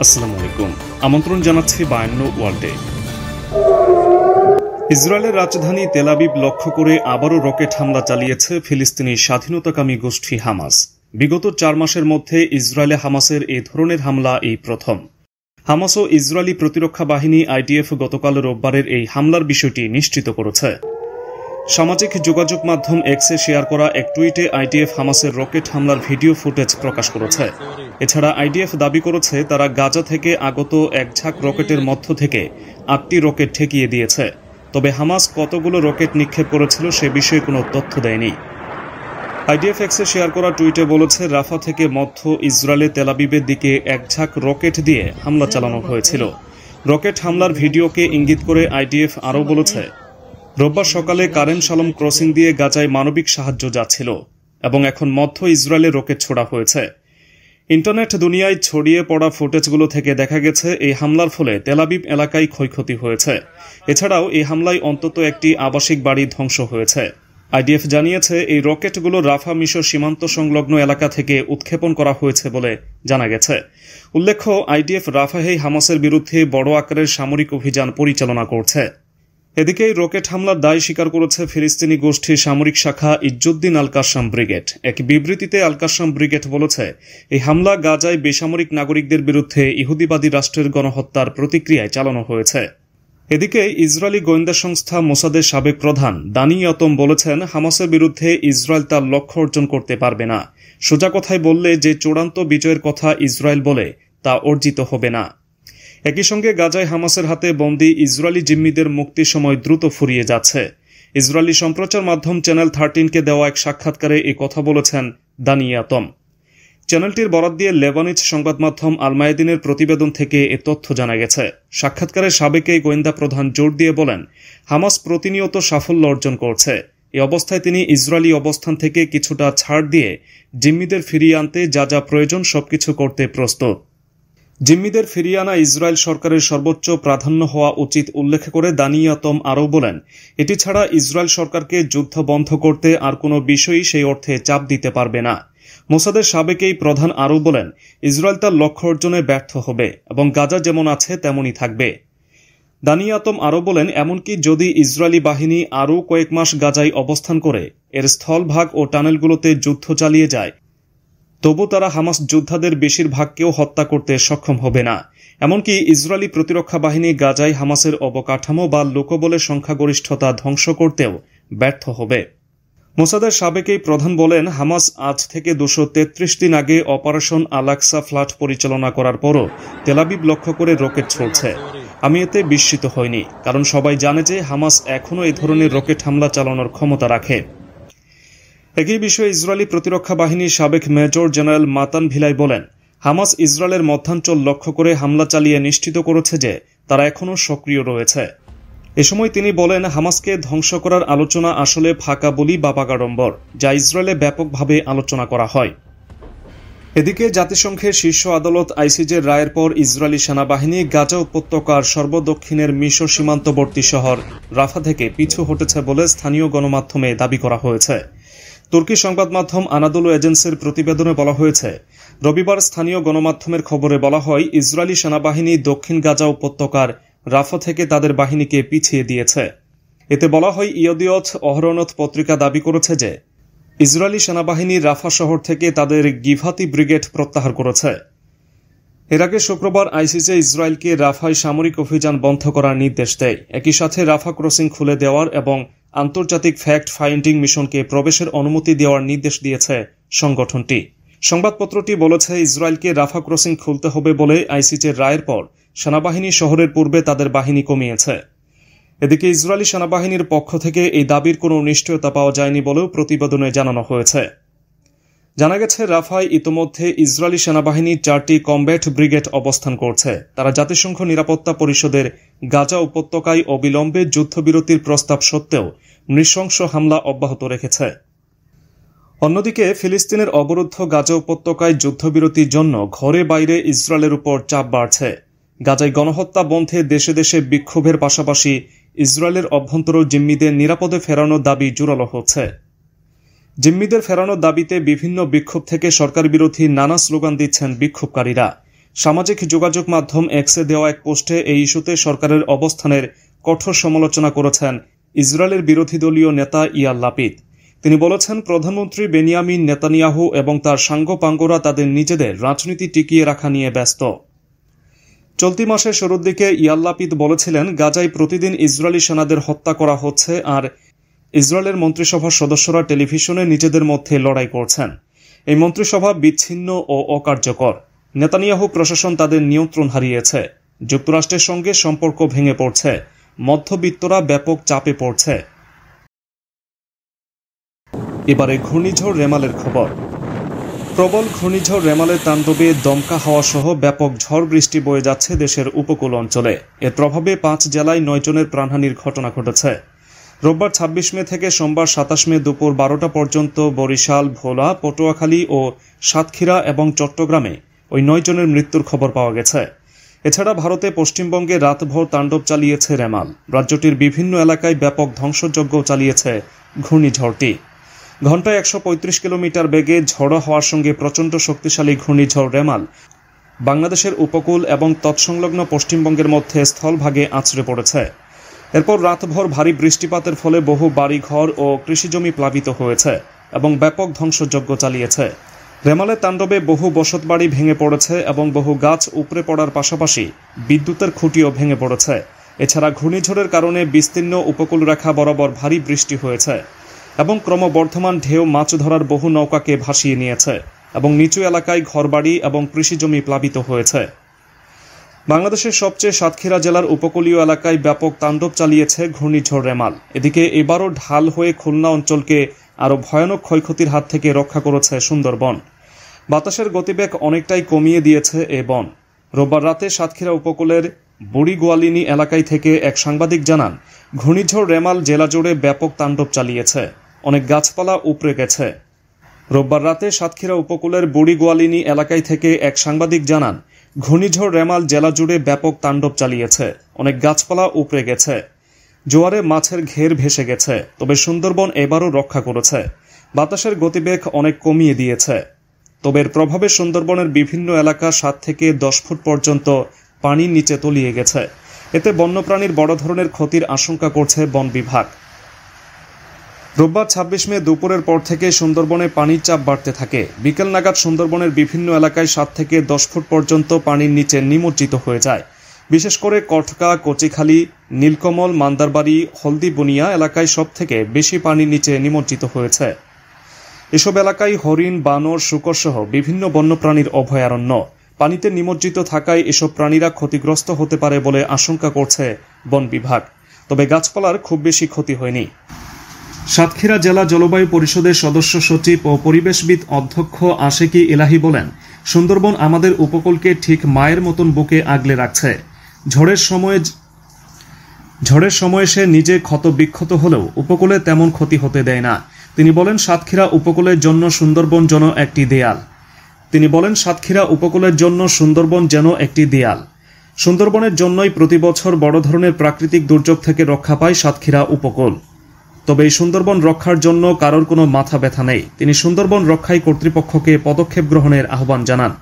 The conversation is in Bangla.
আসসালামু আলাইকুম। আমন্ত্রণ জানাচ্ছি 52 ওয়ার্ল্ডে। ইসরায়েলের রাজধানী তেল আবিব লক্ষ্য করে আবারও রকেট হামলা চালিয়েছে ফিলিস্তিনি স্বাধীনতাকামী গোষ্ঠী হামাস। বিগত 4 মাসের মধ্যে ইসরায়েলে হামাসের এ ধরনের হামলা এই প্রথম। হামাস ও ইসরায়েলি প্রতিরক্ষা বাহিনী আইডিএফ গতকাল রোববারের এই হামলার বিষয়টি নিশ্চিত করেছে। সামাজিক যোগাযোগ মাধ্যম এক্সে শেয়ার করা এক টুইটে আইডিএফ হামাসের রকেট হামলার ভিডিও ফুটেজ প্রকাশ করেছে। এছাড়া আইডিএফ দাবি করেছে তারা গাজা থেকে আগত এক ঝাঁক রকেটের মধ্য থেকে 8টি রকেট ঠেকিয়ে দিয়েছে। তবে হামাস কতগুলো রকেট নিক্ষেপ করেছিল সে বিষয়ে কোনো তথ্য দেয়নি। আইডিএফ এক্সে শেয়ার করা টুইটে বলেছে, রাফা থেকে মধ্য ইসরায়েলে তেল আবিবের দিকে এক ঝাঁক রকেট দিয়ে হামলা চালানো হয়েছিল। রকেট হামলার ভিডিওকে ইঙ্গিত করে আইডিএফ আরও বলেছে, রোববার সকালে কারেন শালম ক্রসিং দিয়ে গাজায় মানবিক সাহায্য যাচ্ছিল এবং এখন মধ্য ইসরায়েলে রকেট ছোড়া হয়েছে। ইন্টারনেট দুনিয়ায় ছড়িয়ে পড়া ফুটেজগুলো থেকে দেখা গেছে এই হামলার ফলে তেল আবিব এলাকায় ক্ষয়ক্ষতি হয়েছে। এছাড়াও এই হামলায় অন্তত একটি আবাসিক বাড়ি ধ্বংস হয়েছে। আইডিএফ জানিয়েছে এই রকেটগুলো রাফা মিশর সীমান্ত সংলগ্ন এলাকা থেকে উৎক্ষেপণ করা হয়েছে বলে জানা গেছে। উল্লেখ্য, আইডিএফ রাফাহেই হামাসের বিরুদ্ধে বড় আকারের সামরিক অভিযান পরিচালনা করছে। এদিকে এই রকেট হামলার দায় স্বীকার করেছে ফিলিস্তিনি গোষ্ঠীর সামরিক শাখা ইজ্জুদ্দিন আল কাসাম ব্রিগেড। এক বিবৃতিতে আল কাসাম ব্রিগেড বলেছে, এই হামলা গাজায় বেসামরিক নাগরিকদের বিরুদ্ধে ইহুদিবাদী রাষ্ট্রের গণহত্যার প্রতিক্রিয়ায় চালানো হয়েছে। এদিকে ইসরায়েলি গোয়েন্দা সংস্থা মোসাদের সাবেক প্রধান দানি ইয়াতম বলেছেন, হামাসের বিরুদ্ধে ইসরায়েল তার লক্ষ্য অর্জন করতে পারবে না। সোজা কথায় বললে যে চূড়ান্ত বিজয়ের কথা ইসরায়েল বলে তা অর্জিত হবে না। একই সঙ্গে গাজায় হামাসের হাতে বন্দী ইসরায়েলি জিম্মিদের মুক্তির সময় দ্রুত ফুরিয়ে যাচ্ছে। ইসরায়েলি সম্প্রচার মাধ্যম চ্যানেল 13কে দেওয়া এক সাক্ষাৎকারে এই কথা বলেছেন দানি ইয়াতম। চ্যানেলটির বরাত দিয়ে লেবানিজ সংবাদ মাধ্যম আল মায়াদিনের প্রতিবেদন থেকে এ তথ্য জানা গেছে। সাক্ষাৎকারে সাবেক এই গোয়েন্দা প্রধান জোর দিয়ে বলেন, হামাস প্রতিনিয়ত সাফল্য অর্জন করছে। এই অবস্থায় তিনি ইসরায়েলি অবস্থান থেকে কিছুটা ছাড় দিয়ে জিম্মিদের ফিরিয়ে আনতে যা যা প্রয়োজন সবকিছু করতে প্রস্তুত। জিম্মিদের ফিরিয়ে আনা ইসরায়েল সরকারের সর্বোচ্চ প্রাধান্য হওয়া উচিত উল্লেখ করে দানি ইয়াতম আরও বলেন, এটি ছাড়া ইসরায়েল সরকারকে যুদ্ধ বন্ধ করতে আর কোনো বিষয়ই সেই অর্থে চাপ দিতে পারবে না। মোসাদের সাবেক এই প্রধান আরও বলেন, ইসরায়েল তার লক্ষ্য অর্জনে ব্যর্থ হবে এবং গাজা যেমন আছে তেমনই থাকবে। দানি ইয়াতম আরও বলেন, এমনকি যদি ইসরায়েলি বাহিনী আরও কয়েক মাস গাজায় অবস্থান করে এর স্থলভাগ ও টানেলগুলোতে যুদ্ধ চালিয়ে যায়, তবু তারা হামাস যোদ্ধাদের বেশিরভাগকেও হত্যা করতে সক্ষম হবে না। এমনকি ইসরায়েলি প্রতিরক্ষা বাহিনী গাজায় হামাসের অবকাঠামো বা লোকবলের সংখ্যাগরিষ্ঠতা ধ্বংস করতেও ব্যর্থ হবে। মোসাদের সাবেক এই প্রধান বলেন, হামাস আজ থেকে 233 দিন আগে অপারেশন আল-আকসা ফ্লাড পরিচালনা করার পরও তেল আবিব লক্ষ্য করে রকেট ছড়ছে। আমি এতে বিস্মিত হইনি, কারণ সবাই জানে যে হামাস এখনও এই ধরনের রকেট হামলা চালানোর ক্ষমতা রাখে। একই বিষয়ে ইসরায়েলি প্রতিরক্ষা বাহিনীর সাবেক মেজর জেনারেল মাতান ভিলাই বলেন, হামাস ইসরায়েলের মধ্যাঞ্চল লক্ষ্য করে হামলা চালিয়ে নিশ্চিত করেছে যে তারা এখনও সক্রিয় রয়েছে। এ সময় তিনি বলেন, হামাসকে ধ্বংস করার আলোচনা আসলে ফাঁকা বলি বা বাগাড়ম্বর, যা ইসরায়েলে ব্যাপকভাবে আলোচনা করা হয়। এদিকে জাতিসংঘের শীর্ষ আদালত আইসিজের রায়ের পর ইসরায়েলি সেনাবাহিনী গাজা উপত্যকার সর্বদক্ষিণের মিশর সীমান্তবর্তী শহর রাফা থেকে পিছু হটেছে বলে স্থানীয় গণমাধ্যমে দাবি করা হয়েছে। তুর্কি সংবাদ মাধ্যম আনাদোলু এজেন্সির প্রতিবেদনে বলা হয়েছে, রবিবার স্থানীয় গণমাধ্যমের খবরে বলা হয়, ইসরায়েলি সেনাবাহিনী দক্ষিণ গাজা উপত্যকার রাফা থেকে তাদের বাহিনীকে পিছিয়ে দিয়েছে। এতে বলা হয়, ইয়দিয়ত অহরনত পত্রিকা দাবি করেছে যে ইসরায়েলি সেনাবাহিনী রাফা শহর থেকে তাদের গিভাতি ব্রিগেড প্রত্যাহার করেছে। এর আগে শুক্রবার আইসিজে ইসরায়েলকে রাফায় সামরিক অভিযান বন্ধ করার নির্দেশ দেয়। একই সাথে রাফা ক্রসিং খুলে দেওয়ার এবং আন্তর্জাতিক ফ্যাক্ট ফাইন্ডিং মিশনকে প্রবেশের অনুমতি দেওয়ার নির্দেশ দিয়েছে সংগঠনটি। সংবাদপত্রটি বলেছে, ইসরায়েলকে রাফা ক্রসিং খুলতে হবে বলে আইসিজের রায়ের পর সেনাবাহিনী শহরের পূর্বে তাদের বাহিনী কমিয়েছে। এদিকে ইসরায়েলি সেনাবাহিনীর পক্ষ থেকে এই দাবির কোনো নিশ্চয়তা পাওয়া যায়নি বলেও প্রতিবেদনে জানানো হয়েছে। জানা গেছে, রাফায় ইতোমধ্যে ইসরায়েলি সেনাবাহিনীর 4টি কমব্যাট ব্রিগেড অবস্থান করছে। তারা জাতিসংঘ নিরাপত্তা পরিষদের গাজা উপত্যকায় অবিলম্বে যুদ্ধবিরতির প্রস্তাব সত্ত্বেও নৃশংস হামলা অব্যাহত রেখেছে। অন্যদিকে ফিলিস্তিনের অবরুদ্ধ গাজা উপত্যকায় যুদ্ধবিরতির জন্য ঘরে বাইরে ইসরায়েলের উপর চাপ বাড়ছে। গাজায় গণহত্যা বন্ধে দেশে দেশে বিক্ষোভের পাশাপাশি ইসরায়েলের অভ্যন্তর জিম্মিদের নিরাপদে ফেরানোর দাবি জোরালো হচ্ছে। জিম্মিদের ফেরানোর দাবিতে বিভিন্ন বিক্ষোভ থেকে সরকার বিরোধী নানা স্লোগান দিচ্ছেন বিক্ষোভকারীরা। সামাজিক যোগাযোগ মাধ্যম এক্সে দেওয়া এক পোস্টে এই ইস্যুতে সরকারের অবস্থানের কঠোর সমালোচনা করেছেন ইসরায়েলের বিরোধী দলীয় নেতা ইয়ার লাপিদ। তিনি বলেছেন, প্রধানমন্ত্রী বেনিয়ামিন নেতানিয়াহু এবং তার সাঙ্গপাঙ্গরা তাদের নিজেদের রাজনীতি টিকিয়ে রাখা নিয়ে ব্যস্ত। চলতি মাসের শুরুর দিকে ইয়ার লাপিদ বলেছিলেন, গাজায় প্রতিদিন ইসরায়েলি সেনাদের হত্যা করা হচ্ছে আর ইসরায়েলের মন্ত্রিসভার সদস্যরা টেলিভিশনে নিজেদের মধ্যে লড়াই করছেন। এই মন্ত্রিসভা বিচ্ছিন্ন ও অকার্যকর। নেতানিয়াহু প্রশাসন তাদের নিয়ন্ত্রণ হারিয়েছে। যুক্তরাষ্ট্রের সঙ্গে সম্পর্ক ভেঙে পড়ছে। মধ্যবিত্তরা ব্যাপক চাপে পড়ছে। এবারে ঘূর্ণিঝড় রেমালের খবর। প্রবল ঘূর্ণিঝড় রেমালের তাণ্ডবে দমকা হাওয়া সহ ব্যাপক ঝড় বৃষ্টি বয়ে যাচ্ছে দেশের উপকূল অঞ্চলে। এর প্রভাবে 5 জেলায় 9 জনের প্রাণহানির ঘটনা ঘটেছে। রোববার 26 মে থেকে সোমবার 27 মে দুপুর 12টা পর্যন্ত বরিশাল, ভোলা, পটুয়াখালী ও সাতক্ষীরা এবং চট্টগ্রামে ওই 9 জনের মৃত্যুর খবর পাওয়া গেছে। এছাড়া ভারতে পশ্চিমবঙ্গে রাতভর তাণ্ডব চালিয়েছে রেমাল। রাজ্যটির বিভিন্ন এলাকায় ব্যাপক ধ্বংসযজ্ঞ চালিয়েছে ঘূর্ণিঝড়টি। ঘণ্টায় 135 কিলোমিটার বেগে ঝড়ো হওয়ার সঙ্গে প্রচণ্ড শক্তিশালী ঘূর্ণিঝড় রেমাল বাংলাদেশের উপকূল এবং তৎসংলগ্ন পশ্চিমবঙ্গের মধ্যে স্থলভাগে আছড়ে পড়েছে। এরপর রাতভর ভারী বৃষ্টিপাতের ফলে বহু বাড়িঘর ও কৃষিজমি প্লাবিত হয়েছে এবং ব্যাপক ধ্বংসযজ্ঞ চালিয়েছে। রেমালের তাণ্ডবে বহু বসতবাড়ি ভেঙে পড়েছে এবং বহু গাছ উপড়ে পড়ার পাশাপাশি বিদ্যুতের খুঁটিও ভেঙে পড়েছে। এছাড়া ঘূর্ণিঝড়ের কারণে বিস্তীর্ণ উপকূলরেখা বরাবর ভারী বৃষ্টি হয়েছে এবং ক্রমবর্ধমান ঢেউ মাছ ধরার বহু নৌকাকে ভাসিয়ে নিয়েছে এবং নিচু এলাকায় ঘরবাড়ি এবং কৃষিজমি প্লাবিত হয়েছে। বাংলাদেশের সবচেয়ে সাতক্ষীরা জেলার উপকূলীয় এলাকায় ব্যাপক তাণ্ডব চালিয়েছে ঘূর্ণিঝড় রেমাল। এদিকে এবারও ঢাল হয়ে খুলনা অঞ্চলকে আরও ভয়ানক ক্ষয়ক্ষতির হাত থেকে রক্ষা করেছে সুন্দরবন। বাতাসের গতিবেগ অনেকটাই কমিয়ে দিয়েছে এ বন। রোববার রাতে সাতক্ষীরা উপকূলের বুড়িগোয়ালিনী এলাকায় থেকে এক সাংবাদিক জানান, ঘূর্ণিঝড় রেমাল জেলা জুড়ে ব্যাপক তাণ্ডব চালিয়েছে। অনেক গাছপালা উপড়ে গেছে। রোববার রাতে সাতক্ষীরা উপকূলের বুড়িগোয়ালিনী এলাকায় থেকে এক সাংবাদিক জানান, ঘূর্ণিঝড় রেমাল জেলা জুড়ে ব্যাপক তাণ্ডব চালিয়েছে। অনেক গাছপালা উপড়ে গেছে। জোয়ারে মাছের ঘের ভেসে গেছে। তবে সুন্দরবন এবারও রক্ষা করেছে। বাতাসের গতিবেগ অনেক কমিয়ে দিয়েছে। তবে এর প্রভাবে সুন্দরবনের বিভিন্ন এলাকা 7 থেকে 10 ফুট পর্যন্ত পানির নিচে তলিয়ে গেছে। এতে বন্যপ্রাণীর বড় ধরনের ক্ষতির আশঙ্কা করছে বন বিভাগ। রোববার 26 মে দুপুরের পর থেকে সুন্দরবনে পানির চাপ বাড়তে থাকে। বিকেল নাগাদ সুন্দরবনের বিভিন্ন এলাকায় 7 থেকে 10 ফুট পর্যন্ত পানির নিচে নিমজ্জিত হয়ে যায়। বিশেষ করে কটকা, কচিখালী, নীলকমল, মান্দারবাড়ি, হলদিবুনিয়া এলাকায় সবথেকে বেশি পানির নিচে নিমজ্জিত হয়েছে। এসব এলাকায় হরিণ, বানর, শূকর সহ বিভিন্ন বন্যপ্রাণীর অভয়ারণ্য। পানিতে নিমজ্জিত থাকায় এসব প্রাণীরা ক্ষতিগ্রস্ত হতে পারে বলে আশঙ্কা করছে বন বিভাগ। তবে গাছপালার খুব বেশি ক্ষতি হয়নি। সাতক্ষীরা জেলা জলবায়ু পরিষদের সদস্য সচিব ও পরিবেশবিদ অধ্যক্ষ আশেকি ইলাহি বলেন, সুন্দরবন আমাদের উপকূলকে ঠিক মায়ের মতন বুকে আগলে রাখছে। ঝড়ের সময় সে নিজে ক্ষত বিক্ষত হলেও উপকূলে তেমন ক্ষতি হতে দেয় না। তিনি বলেন, সাতক্ষীরা উপকূলের জন্য সুন্দরবন যেন একটি দেয়াল। সুন্দরবনের জন্যই প্রতি বছর বড় ধরনের প্রাকৃতিক দুর্যোগ থেকে রক্ষা পায় সাতক্ষীরা উপকূল। তবে এই সুন্দরবন রক্ষার জন্য কারোর কোনো মাথা ব্যথা নেই। তিনি সুন্দরবন রক্ষায় কর্তৃপক্ষকে পদক্ষেপ গ্রহণের আহ্বান জানান।